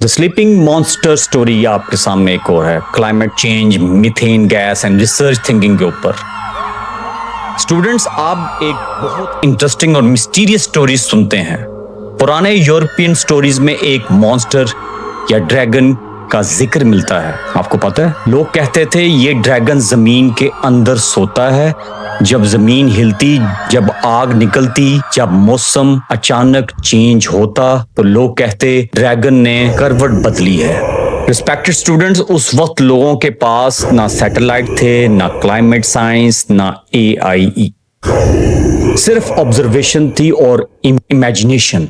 The sleeping monster story आपके सामने एक और है, climate change, methane gas and research thinking के ऊपर। स्टूडेंट्स, आप एक बहुत इंटरेस्टिंग और मिस्टीरियस स्टोरी सुनते हैं। पुराने यूरोपियन स्टोरीज में एक मॉन्स्टर या ड्रैगन का जिक्र मिलता है। आपको पता है, लोग कहते थे ये ड्रैगन जमीन के अंदर सोता है। जब जमीन हिलती, जब आग निकलती, जब मौसम अचानक चेंज होता, तो लोग कहते ड्रैगन ने करवट बदली है। रिस्पेक्टेड स्टूडेंट्स, उस वक्त लोगों के पास ना सैटेलाइट थे, ना क्लाइमेट साइंस, ना AIE, सिर्फ ऑब्जर्वेशन थी और इमेजिनेशन।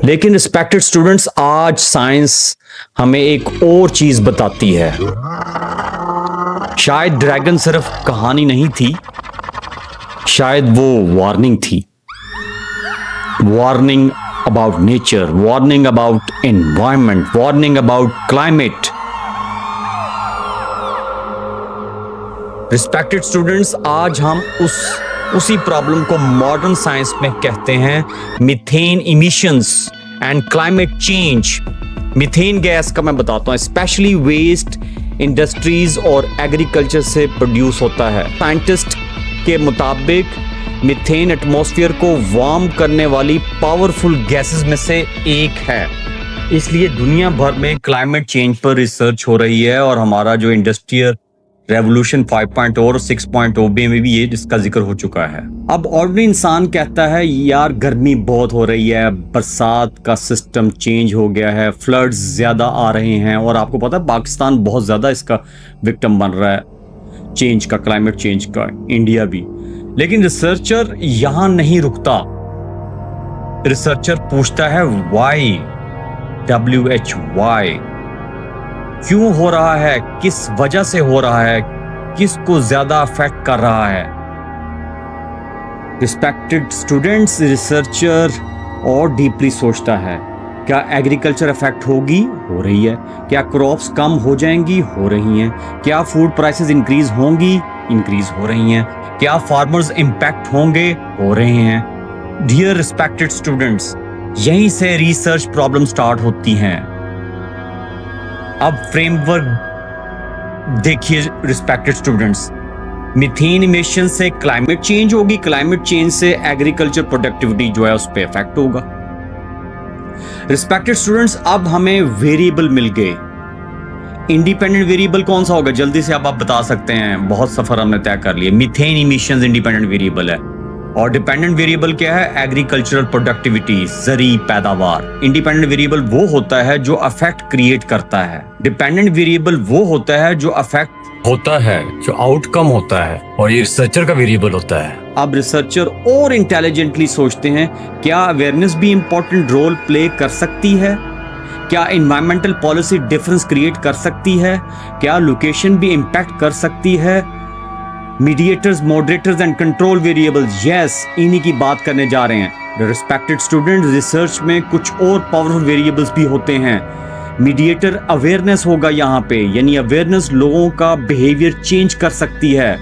लेकिन रिस्पेक्टेड स्टूडेंट्स, आज साइंस हमें एक और चीज बताती है। शायद ड्रैगन सिर्फ कहानी नहीं थी, शायद वो वार्निंग थी। Warning about nature, warning about environment, warning about climate. Respected students, आज हम उसी प्रॉब्लम को मॉडर्न साइंस में कहते हैं methane emissions and climate change. Methane gas का मैं बताता हूं, स्पेशली वेस्ट इंडस्ट्रीज और एग्रीकल्चर से प्रोड्यूस होता है। साइंटिस्ट के मुताबिक मीथेन एटमॉस्फेयर को वार्म करने वाली पावरफुल गैसेस में से एक है। इसलिए दुनिया भर में क्लाइमेट चेंज पर रिसर्च हो रही है और हमारा जो इंडस्ट्रियल रेवोल्यूशन 5.0 और 6.0 में भी ये इसका जिक्र हो चुका है। अब ऑर्डिनरी इंसान कहता है यार गर्मी बहुत हो रही है, बरसात का सिस्टम चेंज हो गया है, फ्लड्स ज्यादा आ रहे हैं। और आपको पता है पाकिस्तान बहुत ज्यादा इसका विक्टिम बन रहा है चेंज का, क्लाइमेट चेंज का, इंडिया भी। लेकिन रिसर्चर यहां नहीं रुकता। रिसर्चर पूछता है वाई, WHY, क्यों हो रहा है, किस वजह से हो रहा है, किसको ज्यादा अफेक्ट कर रहा है। रिस्पेक्टेड स्टूडेंट्स, रिसर्चर और डीपली सोचता है, क्या एग्रीकल्चर अफेक्ट होगी, हो रही है। क्या क्रॉप्स कम हो जाएंगी, हो रही हैं। क्या फूड प्राइसेस इंक्रीज होंगी, इंक्रीज हो रही हैं। क्या फार्मर्स इंपैक्ट होंगे, हो रहे हैं। डियर रिस्पेक्टेड स्टूडेंट्स, यहीं से रिसर्च प्रॉब्लम स्टार्ट होती हैं। अब फ्रेमवर्क देखिए रिस्पेक्टेड स्टूडेंट्स, मीथेन इमिशन से क्लाइमेट चेंज होगी, क्लाइमेट चेंज से एग्रीकल्चर प्रोडक्टिविटी जो है उस पर इफेक्ट होगा। रिस्पेक्टेड स्टूडेंट्स, अब हमें वेरिएबल मिल गए। इंडिपेंडेंट वेरिएबल कौन सा होगा, जल्दी से आप बता सकते हैं, बहुत सफर हमने तय कर लिया। मीथेन इमिशंस इंडिपेंडेंट वेरिएबल है और डिपेंडेंट वेरिएबल क्या है, एग्रीकल्चरल प्रोडक्टिविटी, जरी पैदावार। इंडिपेंडेंट वेरिएबल वो होता है जो अफेक्ट क्रिएट करता है, डिपेंडेंट वेरिएबल वो होता है जो अफेक्ट होता है, जो आउटकम होता है, और ये रिसर्चर का वेरिएबल होता है। अब रिसर्चर और इंटेलिजेंटली सोचते हैं, क्या अवेयरनेस भी इंपॉर्टेंट रोल प्ले कर सकती है, क्या एनवायरमेंटल पॉलिसी डिफरेंस क्रिएट कर सकती है, क्या लोकेशन भी इंपैक्ट कर सकती है। Mediators, moderators and control variables, yes, इन्हीं की बात करने जा रहे हैं। रिस्पेक्टेड स्टूडेंट, रिसर्च में कुछ और पावरफुल वेरिएबल्स भी होते हैं। मीडिएटर अवेयरनेस होगा यहाँ पे, यानी अवेयरनेस लोगों का बिहेवियर चेंज कर सकती है।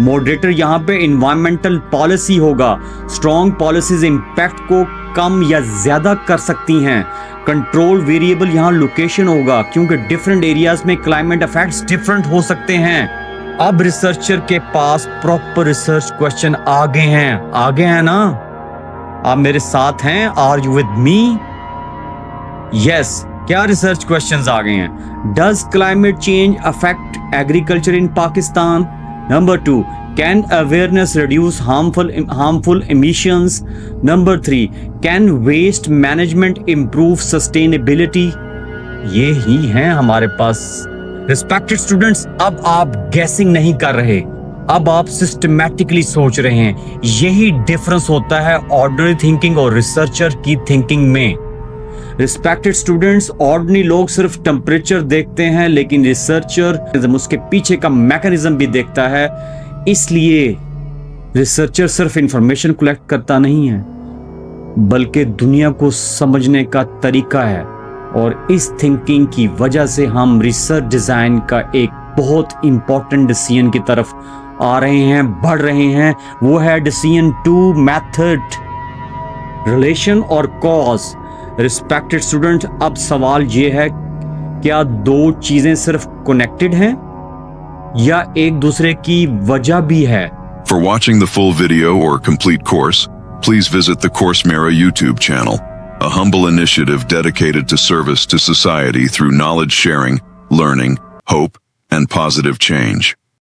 मॉडरेटर यहाँ पे एनवायरमेंटल पॉलिसी होगा, स्ट्रॉन्ग पॉलिसीज इंपैक्ट को कम या ज्यादा कर सकती हैं। कंट्रोल वेरिएबल यहाँ लोकेशन होगा, क्योंकि डिफरेंट एरियाज में क्लाइमेट इफेक्ट्स डिफरेंट हो सकते हैं। अब रिसर्चर के पास प्रॉपर रिसर्च क्वेश्चन आ गए हैं ना? आप मेरे साथ हैं? Are you with me? Yes, क्या रिसर्च क्वेश्चंस आ गए हैं? Does climate change affect agriculture in Pakistan? Number 2, can awareness reduce harmful emissions? Number 3, can waste management improve sustainability? ये ही हैं हमारे पास। रिस्पेक्टेड स्टूडेंट्स, अब आप गैसिंग नहीं कर रहे, अब आप सिस्टमैटिकली सोच रहे हैं। यही डिफरेंस होता है ऑर्डिनरी थिंकिंग और रिसर्चर की थिंकिंग में। रिस्पेक्टेड स्टूडेंट्स, ऑर्डिनरी लोग सिर्फ टेम्परेचर देखते हैं, लेकिन रिसर्चर उसके पीछे का मैकेनिज्म भी देखता है। इसलिए रिसर्चर सिर्फ इंफॉर्मेशन कलेक्ट करता नहीं है, बल्कि दुनिया को समझने का तरीका है। और इस थिंकिंग की वजह से हम रिसर्च डिजाइन का एक बहुत इंपॉर्टेंट डिसीजन की तरफ आ रहे हैं, बढ़ रहे हैं। वो है डिसीजन 2 मेथड, रिलेशन और कॉज। रिस्पेक्टेड स्टूडेंट, अब सवाल ये है, क्या दो चीजें सिर्फ कनेक्टेड हैं या एक दूसरे की वजह भी है? For watching the full video or complete course, please visit the CourseMera YouTube channel, a humble initiative dedicated to service to society through knowledge sharing, learning, hope, and positive change.